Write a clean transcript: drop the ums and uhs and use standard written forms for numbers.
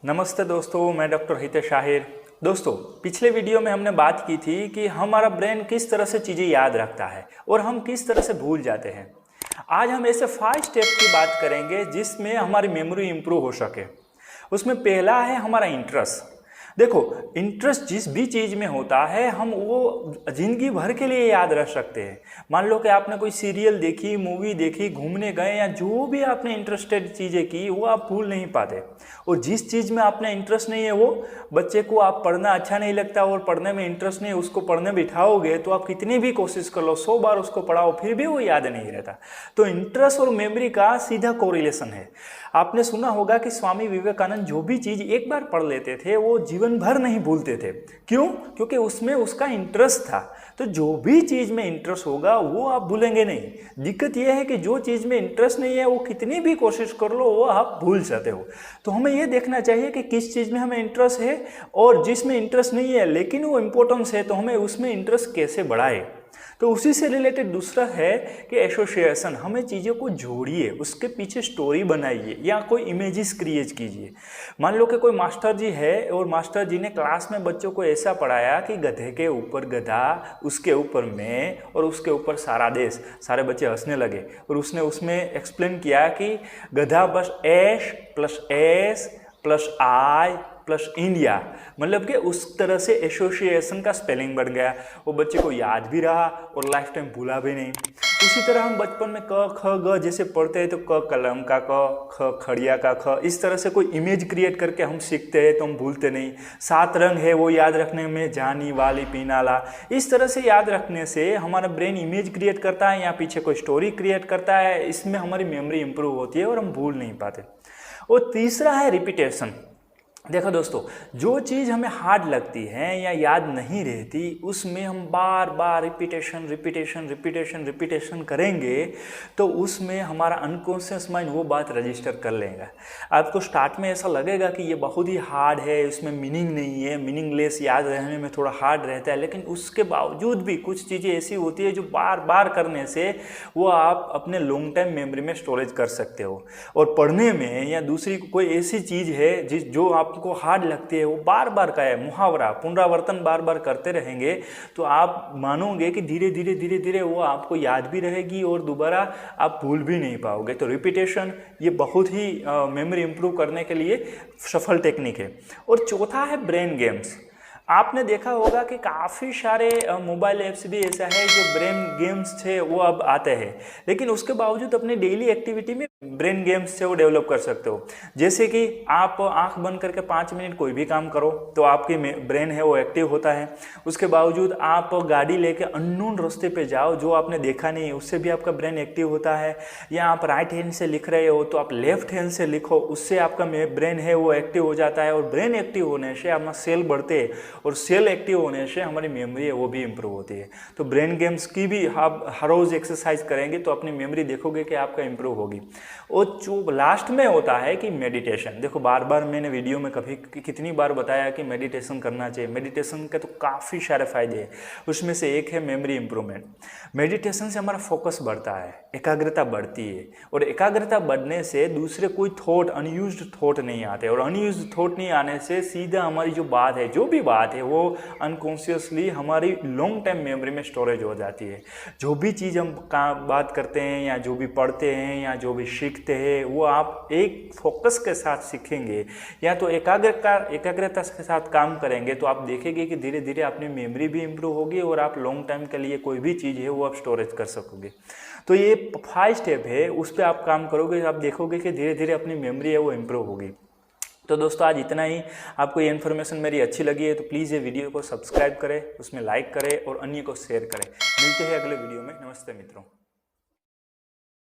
नमस्ते दोस्तों, मैं डॉक्टर हितेश आहिर। दोस्तों, पिछले वीडियो में हमने बात की थी कि हमारा ब्रेन किस तरह से चीज़ें याद रखता है और हम किस तरह से भूल जाते हैं। आज हम ऐसे 5 स्टेप की बात करेंगे जिसमें हमारी मेमोरी इंप्रूव हो सके। उसमें पहला है हमारा इंटरेस्ट। देखो, इंटरेस्ट जिस भी चीज़ में होता है हम वो ज़िंदगी भर के लिए याद रख सकते हैं। मान लो कि आपने कोई सीरियल देखी, मूवी देखी, घूमने गए या जो भी आपने इंटरेस्टेड चीज़ें की वो आप भूल नहीं पाते। और जिस चीज़ में आपने इंटरेस्ट नहीं है, वो बच्चे को आप पढ़ना अच्छा नहीं लगता और पढ़ने में इंटरेस्ट नहीं है, उसको पढ़ने बिठाओगे तो आप कितनी भी कोशिश कर लो, 100 बार उसको पढ़ाओ फिर भी वो याद नहीं रहता। तो इंटरेस्ट और मेमोरी का सीधा कोरिलेशन है। आपने सुना होगा कि स्वामी विवेकानंद जो भी चीज़ एक बार पढ़ लेते थे वो जीवन भर नहीं भूलते थे। क्यों? क्योंकि उसमें उसका इंटरेस्ट था। तो जो भी चीज़ में इंटरेस्ट होगा वो आप भूलेंगे नहीं। दिक्कत यह है कि जो चीज़ में इंटरेस्ट नहीं है वो कितनी भी कोशिश कर लो वो आप भूल जाते हो। तो हमें ये देखना चाहिए कि किस चीज़ में हमें इंटरेस्ट है और जिसमें इंटरेस्ट नहीं है लेकिन वो इम्पोर्टेंस है तो हमें उसमें इंटरेस्ट कैसे बढ़ाए। तो उसी से रिलेटेड दूसरा है कि एसोसिएशन। हमें चीज़ों को जोड़िए, उसके पीछे स्टोरी बनाइए या कोई इमेजेस क्रिएट कीजिए। मान लो कि कोई मास्टर जी है और मास्टर जी ने क्लास में बच्चों को ऐसा पढ़ाया कि गधे के ऊपर गधा, उसके ऊपर मैं और उसके ऊपर सारा देश। सारे बच्चे हंसने लगे और उसने उसमें एक्सप्लेन किया कि गधा बस एस प्लस आई प्लस इंडिया, मतलब कि उस तरह से एसोसिएशन का स्पेलिंग बन गया। वो बच्चे को याद भी रहा और लाइफ टाइम भूला भी नहीं। उसी तरह हम बचपन में क ख ग जैसे पढ़ते हैं तो क कलम का क, ख खड़िया का ख, इस तरह से कोई इमेज क्रिएट करके हम सीखते हैं तो हम भूलते नहीं। 7 रंग है वो याद रखने में, जानी वाली पीनाला, इस तरह से याद रखने से हमारा ब्रेन इमेज क्रिएट करता है या पीछे कोई स्टोरी क्रिएट करता है। इसमें हमारी मेमोरी इंप्रूव होती है और हम भूल नहीं पाते। और तीसरा है रिपीटेशन। देखो दोस्तों, जो चीज़ हमें हार्ड लगती है या याद नहीं रहती उसमें हम बार बार रिपीटेशन करेंगे तो उसमें हमारा अनकॉन्शियस माइंड वो बात रजिस्टर कर लेगा। आपको स्टार्ट में ऐसा लगेगा कि ये बहुत ही हार्ड है, इसमें मीनिंग नहीं है, मीनिंगलेस, याद रहने में थोड़ा हार्ड रहता है, लेकिन उसके बावजूद भी कुछ चीज़ें ऐसी होती है जो बार बार करने से वो आप अपने लॉन्ग टाइम मेमोरी में स्टोरेज कर सकते हो। और पढ़ने में या दूसरी कोई ऐसी चीज़ है जो आपको हार्ड लगती है, वो बार बार का है, मुहावरा, पुनरावर्तन बार बार करते रहेंगे तो आप मानोगे कि धीरे धीरे वो आपको याद भी रहेगी और दोबारा आप भूल भी नहीं पाओगे। तो रिपीटेशन ये बहुत ही मेमोरी इंप्रूव करने के लिए सफल टेक्निक है। और चौथा है ब्रेन गेम्स। आपने देखा होगा कि काफ़ी सारे मोबाइल ऐप्स भी ऐसा है जो ब्रेन गेम्स थे वो अब आते हैं, लेकिन उसके बावजूद अपनी डेली एक्टिविटी में ब्रेन गेम्स से वो डेवलप कर सकते हो। जैसे कि आप आंख बंद करके 5 मिनट कोई भी काम करो तो आपकी ब्रेन है वो एक्टिव होता है। उसके बावजूद आप गाड़ी लेके अननोन रास्ते पे जाओ, जो आपने देखा नहीं है, उससे भी आपका ब्रेन एक्टिव होता है। या आप राइट हैंड से लिख रहे हो तो आप लेफ्ट हैंड से लिखो, उससे आपका ब्रेन है वो एक्टिव हो जाता है। और ब्रेन एक्टिव होने से अपना सेल बढ़ते हैं और सेल एक्टिव होने से हमारी मेमोरी है वो भी इंप्रूव होती है। तो ब्रेन गेम्स की भी आप हर रोज़ एक्सरसाइज करेंगे तो अपनी मेमोरी देखोगे कि आपका इंप्रूव होगी। और जो लास्ट में होता है कि मेडिटेशन। देखो, बार बार मैंने वीडियो में कितनी बार बताया कि मेडिटेशन करना चाहिए। मेडिटेशन के तो काफ़ी सारे फायदे हैं, उसमें से एक है मेमोरी इंप्रूवमेंट। मेडिटेशन से हमारा फोकस बढ़ता है, एकाग्रता बढ़ती है और एकाग्रता बढ़ने से दूसरे कोई थॉट, अनयूज्ड थॉट नहीं आते और अनयूज्ड थॉट नहीं आने से सीधा हमारी जो बात है, जो भी बात है, वो अनकॉन्शियसली हमारी लॉन्ग टाइम मेमोरी में स्टोरेज हो जाती है। जो भी चीज़ हम बात करते हैं या जो भी पढ़ते हैं या जो भी सीखते हैं वो आप एक फोकस के साथ सीखेंगे या तो एकाग्रता के साथ काम करेंगे तो आप देखेंगे कि धीरे धीरे अपनी मेमोरी भी इंप्रूव होगी और आप लॉन्ग टाइम के लिए कोई भी चीज़ है वो आप स्टोरेज कर सकोगे। तो ये 5 स्टेप है, उस पर आप काम करोगे, आप देखोगे कि धीरे धीरे अपनी मेमोरी है वो इंप्रूव होगी। तो दोस्तों, आज इतना ही। आपको ये इन्फॉर्मेशन मेरी अच्छी लगी है तो प्लीज़ ये वीडियो को सब्सक्राइब करें, उसमें लाइक करें और अन्य को शेयर करें। मिलते हैं अगले वीडियो में। नमस्ते मित्रों।